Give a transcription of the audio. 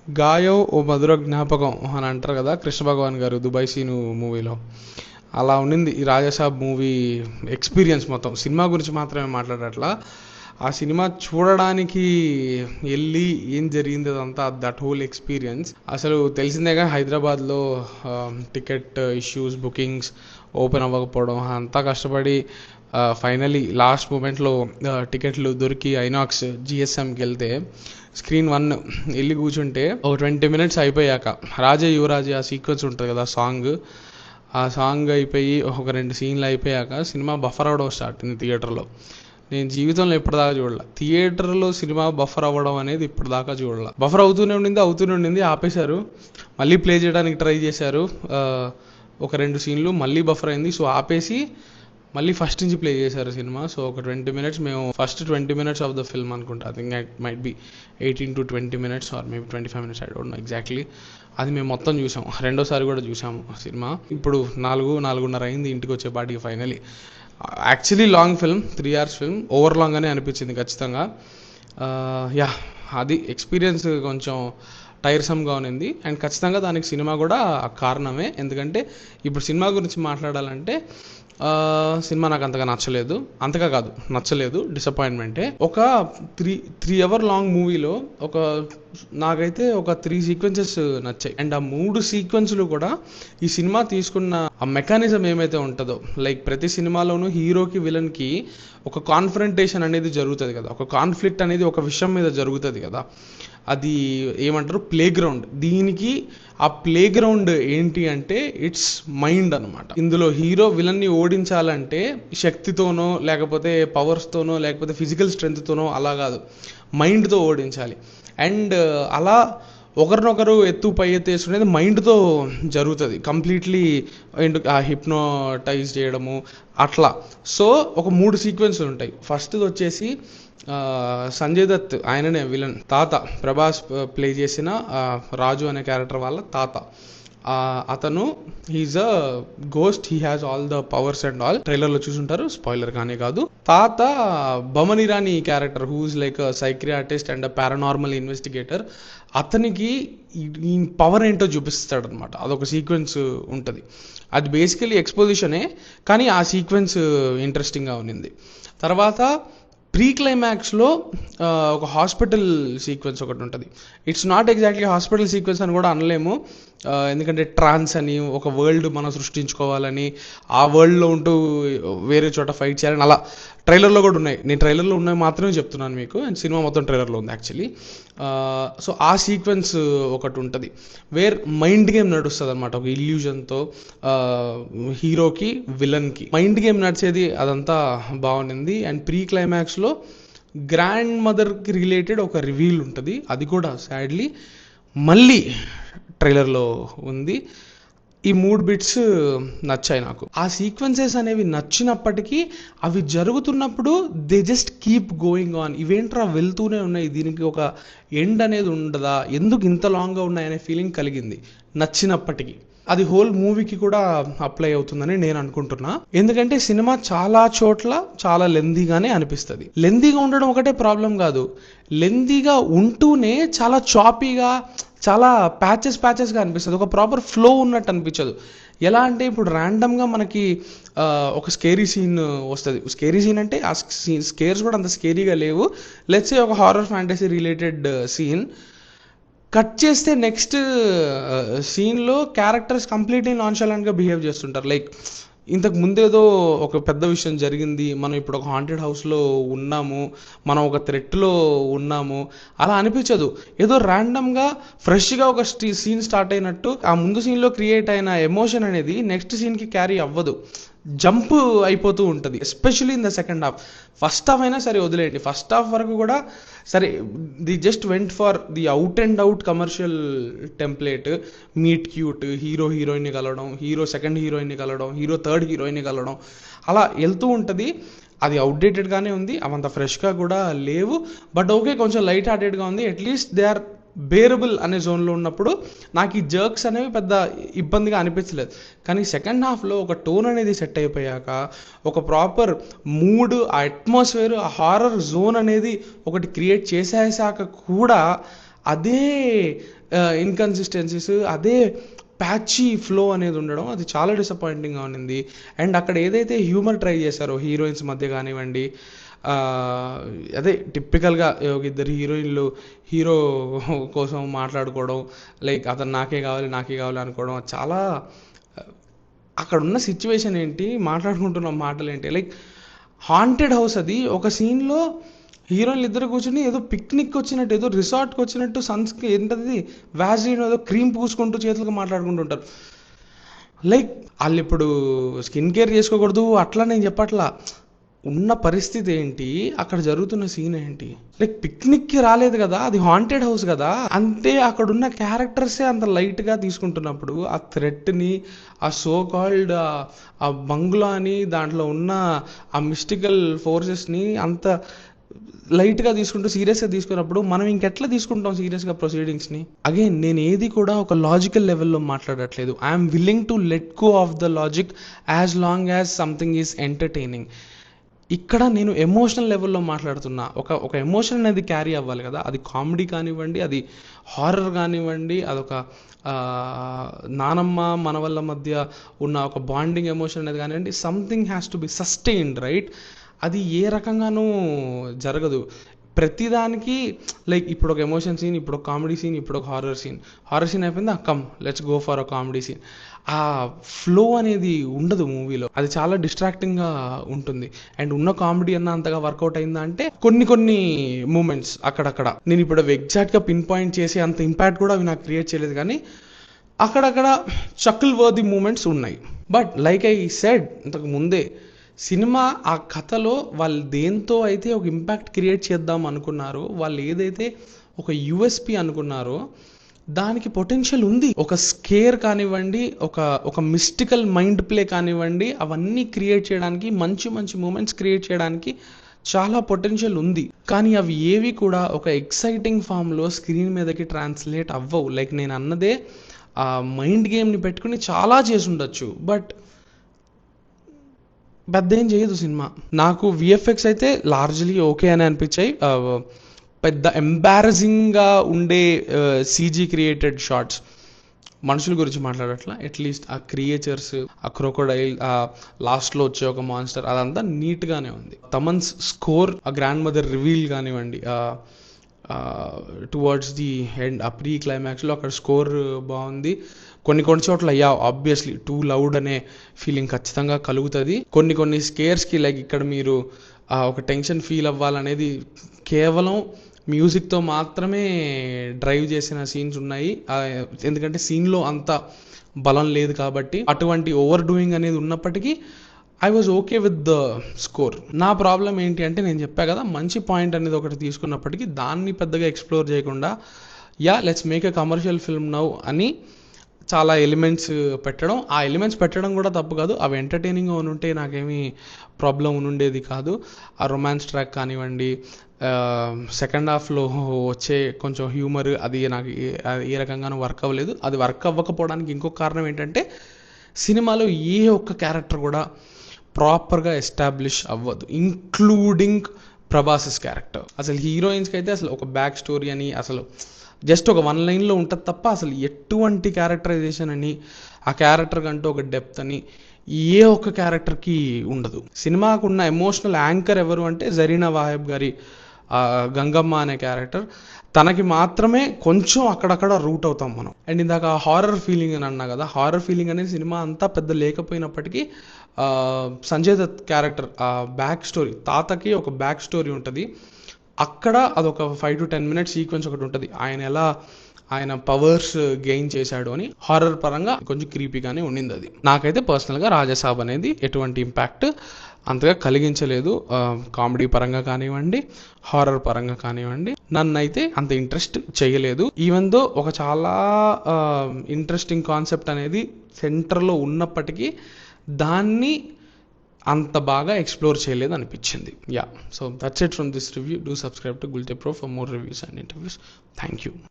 గాయో ఓ మధుర జ్ఞాపకం అని అంటారు కదా కృష్ణ భగవాన్ గారు దుబాయ్ సీను మూవీలో. అలా ఉండింది ఈ రాజాసాబ్ మూవీ ఎక్స్పీరియన్స్. మొత్తం సినిమా గురించి మాత్రమే మాట్లాడట్లా, ఆ సినిమా చూడడానికి వెళ్ళి ఏం జరిగింది అదంతా, దట్ హోల్ ఎక్స్పీరియన్స్. అసలు తెలిసిందేగా హైదరాబాద్లో టికెట్ ఇష్యూస్, బుకింగ్స్ ఓపెన్ అవ్వకపోవడం, అంతా కష్టపడి ఫైనలీ లాస్ట్ మూమెంట్లో టికెట్లు దొరికి ఐనాక్స్ జిఎస్ఎంకి వెళ్తే స్క్రీన్ 1 వెళ్ళి కూర్చుంటే ఒక 20 minutes అయిపోయాక రాజా యువరాజే ఆ సీక్వెన్స్ ఉంటుంది కదా ఆ సాంగ్ అయిపోయి ఒక 2 సీన్లు అయిపోయాక సినిమా బఫర్ అవ్వడం స్టార్ట్ అయింది థియేటర్లో. నేను జీవితంలో ఇప్పటిదాకా చూడాల థియేటర్లో సినిమా బఫర్ అవ్వడం అనేది, ఇప్పటిదాకా చూడాల. బఫర్ అవుతూనే ఉండింది, ఆపేశారు, మళ్ళీ ప్లే చేయడానికి ట్రై చేశారు, ఒక 2 సీన్లు మళ్ళీ బఫర్ అయింది. సో ఆపేసి మళ్ళీ ఫస్ట్ నుంచి ప్లే చేశారు సినిమా. సో ఒక 20 minutes మేము first 20 minutes of the film అనుకుంటా, I think it might be 18 to 20 minutes or maybe 25 minutes, I don't know exactly. అది మేము మొత్తం చూసాం, రెండోసారి కూడా చూసాము సినిమా. ఇప్పుడు 4:30 అయింది ఇంటికి వచ్చేపాటికి finally. Actually long film, 3 hours film, over long అనే అనిపించింది ఖచ్చితంగా. యా, అది ఎక్స్పీరియన్స్ కొంచెం టైర్సమ్గా ఉన్నింది. అండ్ ఖచ్చితంగా దానికి సినిమా కూడా కారణమే. ఎందుకంటే ఇప్పుడు సినిమా గురించి మాట్లాడాలంటే సినిమా నాకు అంతగా నచ్చలేదు, డిసప్పాయింట్మెంటే. ఒక 3 hour లాంగ్ మూవీలో నాకైతే ఒక 3 sequences నచ్చాయి. అండ్ ఆ 3 sequences కూడా ఈ సినిమా తీసుకున్న ఆ మెకానిజం ఏమైతే ఉంటుందో, లైక్ ప్రతి సినిమాలోనూ హీరోకి విలన్కి ఒక కాన్ఫరంటేషన్ అనేది జరుగుతుంది కదా, ఒక కాన్ఫ్లిక్ట్ అనేది ఒక విషయం మీద జరుగుతుంది కదా, అది ఏమంటారు ప్లే గ్రౌండ్. దీనికి ఆ ప్లే గ్రౌండ్ ఏంటి అంటే ఇట్స్ మైండ్ అనమాట. ఇందులో హీరో విలన్ని ఓడించాలంటే శక్తితోనో లేకపోతే పవర్స్తోనో లేకపోతే ఫిజికల్ స్ట్రెంగ్త్తోనో అలా కాదు, మైండ్తో ఓడించాలి. అండ్ అలా ఒకరినొకరు పై ఎత్తు వేసుకునేది మైండ్తో జరుగుతుంది కంప్లీట్లీ. అండ్ ఆ హిప్నోటైజ్ చేయడము అట్లా. సో ఒక 3 sequences ఉంటాయి. ఫస్ట్ది వచ్చేసి సంజయ్ దత్, ఆయననే విలన్ తాత, ప్రభాస్ ప్లే చేసిన రాజు అనే క్యారెక్టర్ వాళ్ళ తాత. అతను he's a ghost, he has all the powers and all. ట్రైలర్లో చూసుంటారు, స్పాయిలర్ కానీ కాదు. తాత Boman Irani character, who's like psychiatrist and paranormal investigator. అతనికి ఈ పవర్ ఏంటో చూపిస్తాడు అనమాట. అదొక సీక్వెన్స్ ఉంటుంది. అది బేసికలీ ఎక్స్పోజిషనే, కానీ ఆ సీక్వెన్స్ ఇంట్రెస్టింగ్గా ఉన్నింది. తర్వాత ప్రీ క్లైమాక్స్లో ఒక హాస్పిటల్ సీక్వెన్స్ ఒకటి ఉంటుంది. It's not exactly hospital sequence అని కూడా అనలేము, ఎందుకంటే ట్రాన్స్ అని ఒక వరల్డ్ మనం సృష్టించుకోవాలని, ఆ వరల్డ్లో ఉంటూ వేరే చోట ఫైట్ చేయాలని అలా ట్రైలర్లో కూడా ఉన్నాయి. నేను ట్రైలర్లో ఉన్నాయి మాత్రమే చెప్తున్నాను మీకు, అండ్ సినిమా మొత్తం ట్రైలర్లో ఉంది యాక్చువల్లీ. సో ఆ సీక్వెన్స్ ఒకటి ఉంటుంది, వేర్ మైండ్ గేమ్ నడుస్తుంది అనమాట. ఒక ఇల్యూజన్తో హీరోకి విలన్కి మైండ్ గేమ్ నడిచేది, అదంతా బాగుండింది. అండ్ ప్రీ క్లైమాక్స్లో గ్రాండ్ మదర్కి రిలేటెడ్ ఒక రివీల్ ఉంటుంది, అది కూడా సాడ్లీ మళ్ళీ ట్రైలర్లో ఉంది. ఈ 3 bits నచ్చాయి నాకు. ఆ సీక్వెన్సెస్ అనేవి నచ్చినప్పటికీ అవి జరుగుతున్నప్పుడు they just keep going on. ఇవేంట్రా వెళ్తూనే ఉన్నాయి, దీనికి ఒక ఎండ్ అనేది ఉండదా, ఎందుకు ఇంత లాంగ్గా ఉన్నాయనే ఫీలింగ్ కలిగింది నచ్చినప్పటికీ. అది హోల్ మూవీకి కూడా అప్లై అవుతుందని నేను అనుకుంటున్నా. ఎందుకంటే సినిమా చాలా చోట్ల చాలా లెందీగానే అనిపిస్తుంది. లెందీగా ఉండడం ఒకటే ప్రాబ్లం కాదు, లెందీగా ఉంటూనే చాలా చాపీగా, చాలా ప్యాచెస్గా అనిపిస్తుంది. ఒక ప్రాపర్ ఫ్లో ఉన్నట్టు అనిపించదు. ఎలా అంటే ఇప్పుడు ర్యాండమ్గా మనకి ఒక స్కేరీ సీన్ వస్తుంది. స్కేరీ సీన్ అంటే ఆ స్కేర్స్ కూడా అంత స్కేరీగా లేవు. లెట్స్ సే ఒక horror fantasy related scene cut చేస్తే నెక్స్ట్ సీన్లో క్యారెక్టర్స్ కంప్లీట్లీ నాన్షాలెంట్గా బిహేవ్ చేస్తుంటారు. లైక్ ఇంతకు ముందేదో ఒక పెద్ద విషయం జరిగింది, మనం ఇప్పుడు ఒక హాంటెడ్ హౌస్లో ఉన్నాము, మనం ఒక థ్రెట్లో ఉన్నాము, అలా అనిపించదు. ఏదో ర్యాండమ్గా ఫ్రెష్గా ఒక సీన్ స్టార్ట్ అయినట్టు ఆ ముందు సీన్లో క్రియేట్ అయిన ఎమోషన్ అనేది నెక్స్ట్ సీన్కి క్యారీ అవ్వదు, జంప్ అయిపోతూ ఉంటుంది. Especially in the second half. First half అయినా సరే వదిలేయండి, ఫస్ట్ హాఫ్ వరకు కూడా సరే, the just went for the out and out commercial template. Meet cute, hero హీరోయిన్ని కలవడం, హీరో సెకండ్ హీరోయిన్ని కలవడం, హీరో థర్డ్ హీరోయిన్ని కలవడం, అలా వెళ్తూ ఉంటుంది. అది అవుట్డేటెడ్గానే ఉంది, అవంత ఫ్రెష్గా కూడా లేవు. బట్ ఓకే, కొంచెం లైట్ హార్టెడ్గా ఉంది. అట్లీస్ట్ దే ఆర్ బేరబుల్ అనే జోన్లో ఉన్నప్పుడు నాకు ఈ జర్క్స్ అనేవి పెద్ద ఇబ్బందిగా అనిపించలేదు. కానీ సెకండ్ హాఫ్లో ఒక టోన్ అనేది సెట్ అయిపోయాక, ఒక ప్రాపర్ మూడ్, ఆ అట్మాస్ఫియర్, ఆ హారర్ జోన్ అనేది ఒకటి క్రియేట్ చేసేసాక కూడా అదే ఇన్కన్సిస్టెన్సీస్, అదే ప్యాచీ ఫ్లో అనేది ఉండడం అది చాలా డిసప్పాయింటింగ్గా ఉండింది. అండ్ అక్కడ ఏదైతే హ్యూమర్ ట్రై చేశారో హీరోయిన్స్ మధ్య కానివ్వండి, అదే టిపికల్గా ఇద్దరు హీరోయిన్లు హీరో కోసం మాట్లాడుకోవడం, లైక్ అతను నాకే కావాలి అనుకోవడం, చాలా అక్కడ ఉన్న సిచ్యువేషన్ ఏంటి, మాట్లాడుకుంటున్న మాటలు ఏంటి, లైక్ హాంటెడ్ హౌస్ అది. ఒక సీన్లో హీరోయిన్లు ఇద్దరు కూర్చుని ఏదో పిక్నిక్ వచ్చినట్టు, ఏదో రిసార్ట్కి వచ్చినట్టు ఏంటది వ్యాజ్లిన్ ఏదో క్రీమ్ పూసుకుంటూ చేతులకు మాట్లాడుకుంటుంటారు. లైక్ వాళ్ళు ఇప్పుడు స్కిన్ కేర్ చేసుకోకూడదు అట్లా నేను చెప్పట్లా, ఉన్న పరిస్థితి ఏంటి, అక్కడ జరుగుతున్న సీన్ ఏంటి, లైక్ పిక్నిక్కి రాలేదు కదా, అది హాంటెడ్ హౌస్ కదా. అంటే అక్కడ ఉన్న క్యారెక్టర్సే అంత లైట్గా తీసుకుంటున్నప్పుడు ఆ థ్రెట్ని, ఆ సో కాల్డ్ ఆ బంగ్లాని, దాంట్లో ఉన్న ఆ మిస్టికల్ ఫోర్సెస్ని అంత లైట్గా తీసుకుంటూ సీరియస్గా తీసుకున్నప్పుడు మనం ఇంకెట్లా తీసుకుంటాం సీరియస్గా ప్రొసీడింగ్స్ని. అగైన్ నేను ఏది కూడా ఒక లాజికల్ లెవెల్లో మాట్లాడట్లేదు. I'm willing to let go of the logic as long as something is entertaining. ఇక్కడ నేను ఎమోషనల్ లెవెల్లో మాట్లాడుతున్నా. ఒక ఎమోషన్ అనేది క్యారీ అవ్వాలి కదా, అది కామెడీ కానివ్వండి, అది హారర్ కానివ్వండి, అదొక నానమ్మ మనవళ్ళ మధ్య ఉన్న ఒక బాండింగ్ ఎమోషన్ అనేది కానివ్వండి, something has to be sustained, right? అది ఏ రకంగానూ జరగదు ప్రతిదానికి. లైక్ ఇప్పుడు ఒక ఎమోషన్ సీన్, ఇప్పుడు ఒక కామెడీ సీన్, ఇప్పుడు ఒక హారర్ సీన్ అయిపోయింది, come let's go for a comedy scene. ఆ ఫ్లో అనేది ఉండదు మూవీలో, అది చాలా డిస్ట్రాక్టింగ్గా ఉంటుంది. అండ్ ఉన్న కామెడీ అన్న అంతగా వర్కౌట్ అయిందా అంటే కొన్ని మూమెంట్స్ అక్కడక్కడ, నేను ఇప్పుడు ఎగ్జాక్ట్గా పిన్ పాయింట్ చేసి అంత ఇంపాక్ట్ కూడా అవి నాకు క్రియేట్ చేయలేదు, కానీ అక్కడక్కడ చక్కుల్ వర్ది మూమెంట్స్ ఉన్నాయి. బట్ లైక్ ఐ సెడ్ ఇంతకు ముందే, సినిమా ఆ కథలో వాళ్ళు దేంతో అయితే ఒక ఇంపాక్ట్ క్రియేట్ చేద్దాం అనుకున్నారో, వాళ్ళు ఏదైతే ఒక యూఎస్పి అనుకున్నారో దానికి పొటెన్షియల్ ఉంది. ఒక స్కేర్ కానివ్వండి, ఒక మిస్టికల్ మైండ్ ప్లే కానివ్వండి, అవన్నీ క్రియేట్ చేయడానికి, మంచి మూమెంట్స్ క్రియేట్ చేయడానికి చాలా పొటెన్షియల్ ఉంది. కానీ అవి ఏవి కూడా ఒక ఎక్సైటింగ్ ఫామ్లో స్క్రీన్ మీదకి ట్రాన్స్లేట్ అవ్వవు. లైక్ నేను అన్నదే, ఆ మైండ్ గేమ్ని పెట్టుకుని చాలా చేసి ఉండొచ్చు, బట్ పెద్ద ఏం చేయదు సినిమా. నాకు విఎఫ్ఎక్స్ అయితే లార్జ్లీ ఓకే అని అనిపించాయి. పెద్ద ఎంబారసింగ్గా ఉండే సీజీ క్రియేటెడ్ షార్ట్స్, మనుషుల గురించి మాట్లాడట్లా, అట్లీస్ట్ ఆ క్రియేచర్స్, ఆ క్రోకోడైల్, ఆ లాస్ట్లో వచ్చే ఒక మాన్స్టర్, అదంతా నీట్గానే ఉంది. తమన్స్ స్కోర్, ఆ గ్రాండ్ మదర్ రివీల్ కానివ్వండి, టువర్డ్స్ ది ఎండ్, ఆ ప్రీ క్లైమాక్స్లో అక్కడ స్కోర్ బాగుంది. కొన్ని చోట్ల ఆబ్వియస్లీ టూ లౌడ్ అనే ఫీలింగ్ ఖచ్చితంగా కలుగుతుంది. కొన్ని స్కేర్స్కి, లైక్ ఇక్కడ మీరు ఒక టెన్షన్ ఫీల్ అవ్వాలనేది కేవలం మ్యూజిక్తో మాత్రమే డ్రైవ్ చేసిన సీన్స్ ఉన్నాయి. ఎందుకంటే సీన్లో అంత బలం లేదు కాబట్టి. అటువంటి ఓవర్ డూయింగ్ అనేది ఉన్నప్పటికీ I was okay with the score. నా ప్రాబ్లం ఏంటి అంటే, నేను చెప్పా కదా, మంచి పాయింట్ అనేది ఒకటి తీసుకున్నప్పటికీ దాన్ని పెద్దగా ఎక్స్ప్లోర్ చేయకుండా, let's make a commercial film now అని చాలా ఎలిమెంట్స్ పెట్టడం. ఆ ఎలిమెంట్స్ పెట్టడం కూడా తప్పు కాదు, అవి ఎంటర్టైనింగ్గా ఉంటే నాకేమీ ప్రాబ్లం ఉండేది కాదు. ఆ రొమాన్స్ ట్రాక్ కానివ్వండి, సెకండ్ హాఫ్లో వచ్చే కొంచెం హ్యూమర్, అది నాకు ఏ రకంగానూ వర్క్ అవ్వలేదు. అది వర్క్ అవ్వకపోవడానికి ఇంకొక కారణం ఏంటంటే, సినిమాలో ఏ ఒక్క క్యారెక్టర్ కూడా ప్రాపర్గా ఎస్టాబ్లిష్ అవ్వదు, ఇంక్లూడింగ్ ప్రభాసెస్ క్యారెక్టర్. అసలు హీరోయిన్స్కి అయితే అసలు ఒక బ్యాక్ స్టోరీ అని అసలు జస్ట్ ఒక 1 లైన్లో ఉంటుంది తప్ప, అసలు ఎటువంటి క్యారెక్టరైజేషన్ అని, ఆ క్యారెక్టర్ కంటూ ఒక డెప్త్ అని ఏ ఒక్క క్యారెక్టర్కి ఉండదు. సినిమాకు ఉన్న ఎమోషనల్ యాంకర్ ఎవరు అంటే జరీనా వాహిబ్ గారి గంగమ్మ అనే క్యారెక్టర్. తనకి మాత్రమే కొంచెం అక్కడక్కడ రూట్ అవుతాం మనం. అండ్ ఇందాక హారర్ ఫీలింగ్ అని అన్నా కదా, హారర్ ఫీలింగ్ అనేది సినిమా అంతా పెద్ద లేకపోయినప్పటికీ సంజయ్ దత్ క్యారెక్టర్, ఆ బ్యాక్ స్టోరీ, తాతకి ఒక బ్యాక్ స్టోరీ ఉంటుంది. అక్కడ అదొక 5 to 10 minutes సీక్వెన్స్ ఒకటి ఉంటుంది, ఆయన పవర్స్ గెయిన్ చేశాడు అని. హారర్ పరంగా కొంచెం క్రీపీగానే ఉండింది అది. నాకైతే పర్సనల్గా రాజాసాబ్ అనేది ఎటువంటి ఇంపాక్ట్ అంతగా కలిగించలేదు. కామెడీ పరంగా కానివ్వండి, హారర్ పరంగా కానివ్వండి, నన్ను అయితే అంత ఇంట్రెస్ట్ చేయలేదు. ఈవెన్ దో ఒక చాలా ఇంట్రెస్టింగ్ కాన్సెప్ట్ అనేది సెంటర్లో ఉన్నప్పటికీ దాన్ని అంత బాగా ఎక్స్ప్లోర్ చేయలేదు అనిపించింది. So that's it from this review. Do subscribe to Gultepro for more reviews and interviews. Thank you.